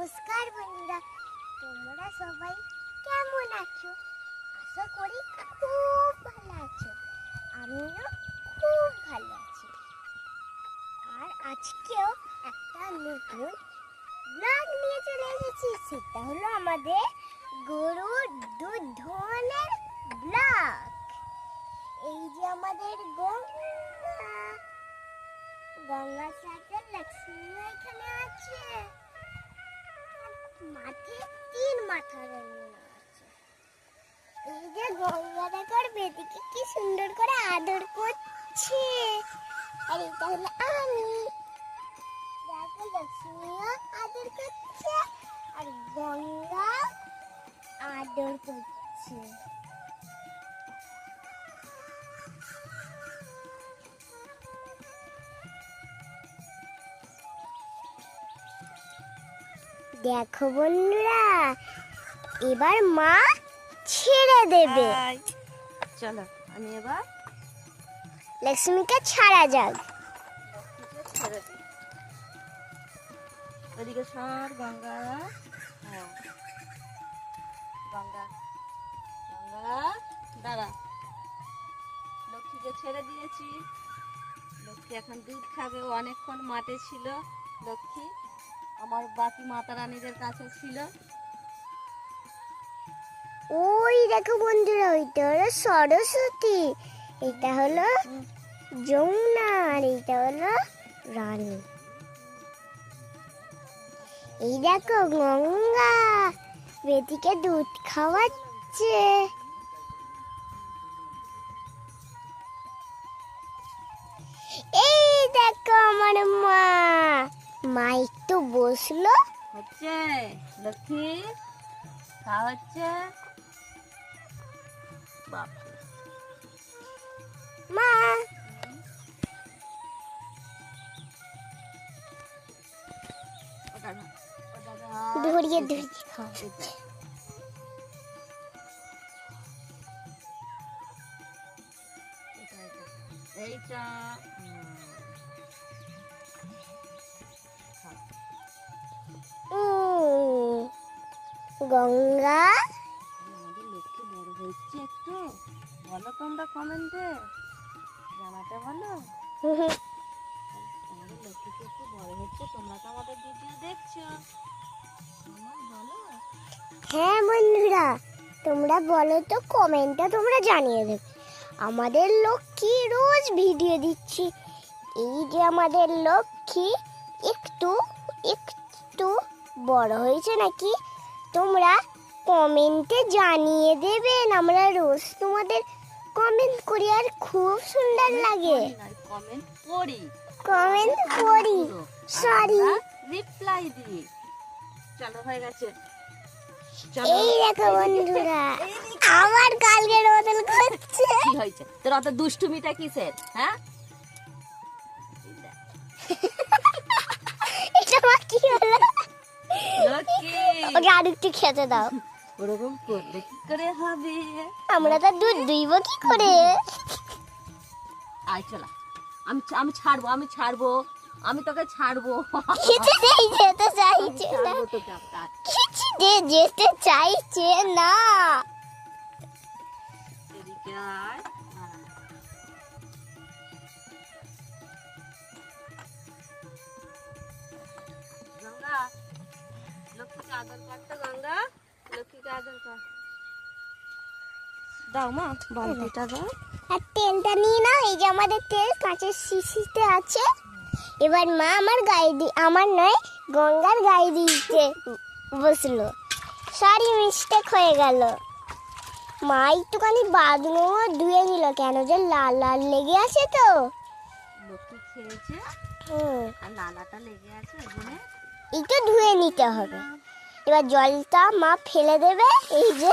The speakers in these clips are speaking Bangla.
নমস্কার বন্ধুরা, তোমরা সবাই কেমন আছো? আশা করি খুব ভালো আছো। আমিও খুব ভালো আছি। আর আজকেও একটা নতুন ব্লগ নিয়ে চলে এসেছি। সেটা হলো আমাদের গরুর দুধ দোয়ানোর ব্লগ। এই যে আমাদের গঙ্গার সাথে লক্ষ্মী এখানে আছে। মাঠে 3 মাথা রান্না আছে। এই যে গঙ্গা দেখার বেদিকে কি সুন্দর করে আদর করছে। আর এটা হলো আমি, দেখো লক্ষ্মীও আদর করছে আর গঙ্গা আদর করছে। দেখো বন্ধুরা, এবার মা ছেড়ে দেবে। চলো আমি এবার লক্ষ্মীকে ছাড়া যাক। ছেড়ে দিই। ওদিকে সর গঙ্গা। হ্যাঁ গঙ্গা গঙ্গা দাঁড়া। লক্ষ্মীকে ছেড়ে দিয়েছি। লক্ষ্মী এখন দুধ খাবে। ও অনেকক্ষণ মাঠে ছিল। লক্ষ্মী আমার বাকি মাতা রানীদের কাছে ছিল। ওই দেখো বন্ধুরা, ওইটা হলো সরস্বতী, এটা হলো যমুনা আর এইটা হলো রানী। এই দেখো গঙ্গা বেদিকে দুধ খাওয়াচ্ছে। এই দেখো আমার মা একটু বসলো। হচ্ছে লক্ষ্মী খাওয়া হচ্ছে। বাপরে মা ওটা না, ওটা না। ধরিয়ে খাও। এইটা গঙ্গা আমাদের লক্ষ্মী বড় হচ্ছে একটু। বলো তোমরা কমেন্টে জানাতে বলো। আমাদের লক্ষ্মী একটু বড় হচ্ছে। তোমরা তো আমাদের ভিডিও দেখছো। আমার বলো। হ্যাঁ বন্ধুরা, তোমরা বলো তো, কমেন্টটা তোমরা জানিয়ে দেবে। আমাদের লক্ষ্মী রোজ ভিডিও দিচ্ছি। এই যে আমাদের লক্ষ্মী একটু একটু বড় হয়েছে নাকি তোমরা কমেন্টে জানিয়ে দেবেন। আমরা রোজ তোমাদের কমেন্ট করি আর খুব সুন্দর লাগে। কমেন্ট পড়ি। কমেন্ট করি, সরি, রিপ্লাই দিই। চলো হয়ে গেছে। এই দেখো বন্ধুরা, আমার কালকের বদল করছে। কি হয়েছে তোর অত দুষ্টুমিটা কিসের? হ্যাঁ এটা মা কি হলো? লক্ষ্মী ওকে আর একটু খেতে দাও। ওরকম করলে কি করে হবে? আমরা তো দুধ দুইব কি করে? আয় চলা। আমি আমি ছাড়বো, আমি ছাড়বো, আমি তোকে ছাড়বো। খেতে দেই, যেতে চাইছে না। ছাড়বো তোকে আপনার। কিছু যেতে চাইছে না। এদিকে আয়। গঙ্গা লক্ষ্মীকে আদর করতে। গঙ্গা লক্ষ্মীকে আদর কর। দাও মা বালতিটা দাও। আর তেলটা নিয়ে নাও। এই যে আমাদের তেল কাঁচের শিশিতে আছে। এবার মা আমার গায়ে আমার নয়, গঙ্গার গায়ে দিতে বসলো। সরি, মিস্টেক হয়ে গেল। মা একটুখানি বাদনো ধুয়ে নিল, কেন যে লাল লাল লেগে আছে তো। লক্ষ্মী খেয়েছে আর লালাটা লেগে আছে, ওই জন্য একটু ধুয়ে নিতে হবে। এবার জলটা মা ফেলে দেবে। এই যে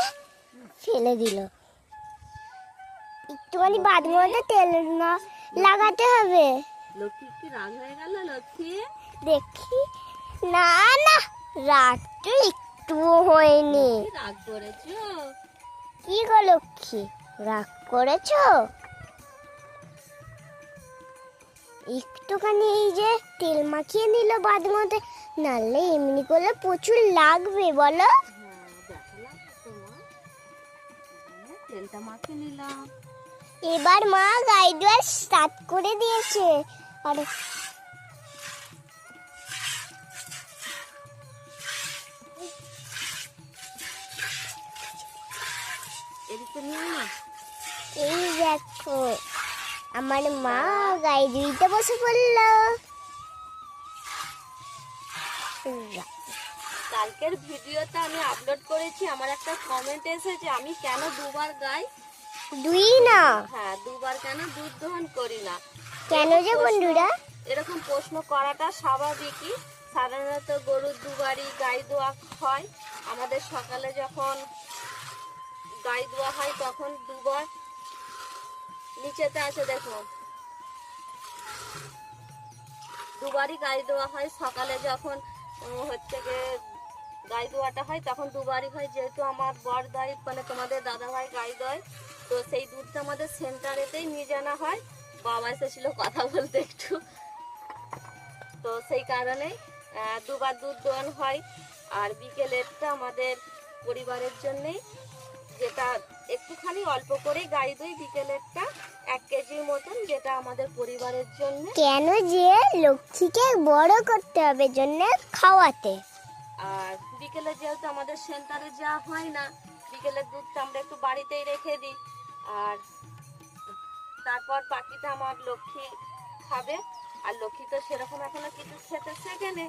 ফেলে দিল। একটুখানি বাদমতে তেল না লাগাতে হবে। লক্ষ্মী কি রাগ হয়ে গেল? লক্ষ্মী দেখি, না না, রাগ তো একটুও হয়নি। রাগ করেছো? কি গো লক্ষ্মী, রাগ করেছো? একটুখানি এই যে তেল মাখিয়ে নিল বাদমতে, নাহলে এমনি করলে প্রচুর লাগবে বলো। হ্যাঁ দেখো লাগবে তো মা, তেলটা মাখিয়ে নিলাম। এবার মা গায়ে দেওয়া স্টার্ট করে দিয়েছে। আর এদিকে নিয়ে না, এই দেখো আমার মা গায়ে দিতে বসে পড়লো। কালকের ভিডিওতে আমি আপলোড করেছি, আমার একটা কমেন্ট এসেছে আমি কেন দুবার গাই। দুই না, হ্যাঁ দুবার কেন দুধ দহন করি না। কেন যে বন্ধুরা? এরকম প্রশ্ন করাটা স্বাভাবিকই। সাধারণত গরুর দুবারই গাই দোয়া হয়। আমাদের সকালে যখন গাই দোয়া হয় তখন দুবার, নিচেতে আছে দেখুন, দুবারই গাই দোয়া হয়। সকালে যখন হচ্ছে গিয়ে গাই দোয়াটা হয় তখন দুবারই হয়, যেহেতু আমার বর গাই মানে তোমাদের দাদা ভাই গাই দয়, তো সেই দুধটা আমাদের সেন্টারেতেই নিয়ে জানা হয়। বাবা এসেছিল কথা বলতে একটু, তো সেই কারণে দুবার দুধ দোয়ানো হয়। আর বিকেলেরটা আমাদের পরিবারের জন্যেই, যেটা একটুখানি অল্প করে গাই দই, বিকেলেরটা 1 কেজির মতন, যেটা আমাদের পরিবারের জন্য। কেন যে লক্ষ্মীকে বড় করতে হবে জন্য খাওয়াতে। আর বিকেলে যেহেতু আমাদের সেন্টারে যাওয়া হয় না, বিকেলের দুধটা আমরা একটু বাড়িতেই রেখে দিই। আর তারপর বাকিটা আমার লক্ষ্মী খাবে। আর লক্ষ্মী তো সেরকম এখনো কিছু খেতে শেখেনি।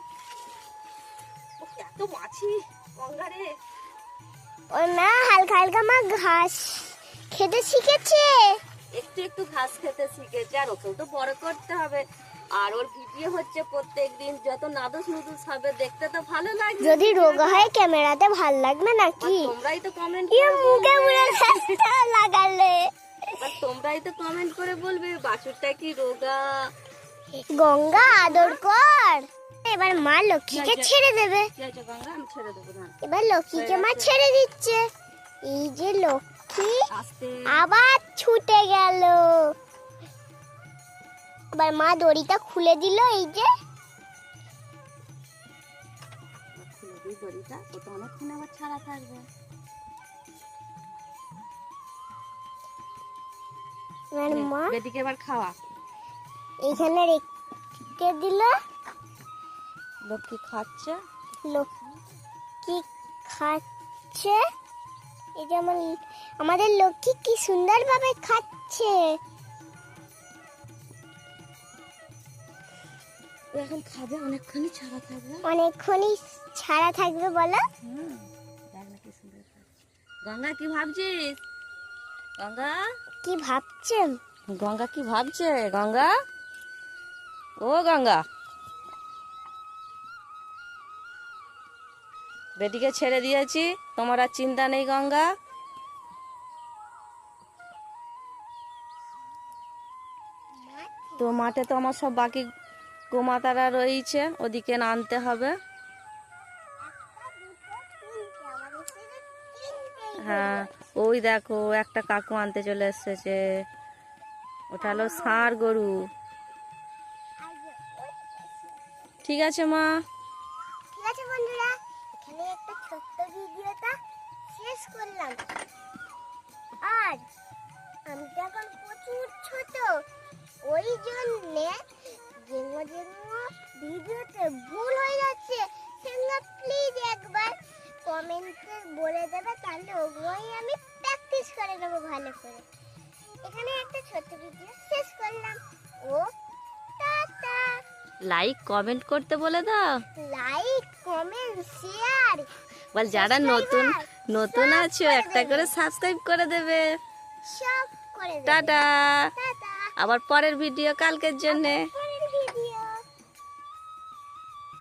উফ, এত মাছি গঙ্গারে। ওর মা হালকা হালকা মা ঘাস খেতে শিখেছে। একটু একটু ঘাস খেতে শিখেছে, আর ওকেও তো বড় করতে হবে। আর ওর ভিডিও হচ্ছে প্রত্যেকদিন, যত নাদুস নুদুস হবে দেখতে তো ভালো লাগবে। যদি রোগা হয় ক্যামেরাতে ভাল লাগবে নাকি? তোমরাই তো কমেন্ট ইয়ে মুখে মুখে ঘাসটা লাগালে। তোমরাই তো কমেন্ট করে বলবে বাছুরটা কি রোগা। গঙ্গা আদর কর। এবার মা লক্ষ্মীকে ছেড়ে দেবে। কি আছে গঙ্গা, আমি ছেড়ে দেবো না। এবার লক্ষ্মীকে মা ছেড়ে দিচ্ছে। এই যে লক্ষ্মী আস্তে আবার ছুটে গেল। এবার মা দড়িটা খুলে দিল। এই যে খুলে দিই দড়িটা, ও তো অনেকক্ষণ আবার ছাড়া থাকবে। এবার মা বেটিকে এবার খাওয়া। এখানে রেখে দিল। লক্ষ্মী খাচ্ছে। লক্ষ্মী খাচ্ছে। এই যে আমাদের লক্ষ্মী কি সুন্দরভাবে খাচ্ছে। ও এখন খাবে, অনেকক্ষণই ছাড়া থাকবে। অনেকক্ষণই ছাড়া থাকবে বলো। দেখ না কি সুন্দর খাচ্ছে। গঙ্গা কি ভাবছিস? গঙ্গা কি ভাবছেন? গঙ্গা কি ভাবছে? গঙ্গা, ও গঙ্গা, বেটিকে ছেড়ে দিয়েছি, তোমার আর চিন্তা নেই গঙ্গা। তো মাঠে তো আমার সব বাকি গোমাতারা রয়েছে, ওদিকে আনতে হবে। হ্যাঁ ওই দেখো একটা কাকু আনতে চলে এসেছে। ওটা হলো ষাঁড় গরু। ঠিক আছে মা। ঠিক আছে বন্ধুরা, এখানে একটা ছোট্ট ভিডিওটা শেষ করলাম। আর আমি তো এখন প্রচুর ছোট, ওই জন্যে যেগুলো ভিডিওতে ভুল হয়ে যাচ্ছে সেগুলো প্লিজ একবার কমেন্টে বলে দেবে, তাহলে ওগুলোই আমি প্র্যাকটিস করে নেবো ভালো করে। এখানে একটা ছোট্ট ভিডিও শেষ করলাম। ও টাটা। লাইক কমেন্ট করতে বলে দাও। লাইক কমেন্ট শেয়ার বল যারা নতুন নতুন আছো একটা করে সাবস্ক্রাইব করে দেবে। সব করে দেবে। টাটা। টাটা। আবার পরের ভিডিও কালকের জন্য।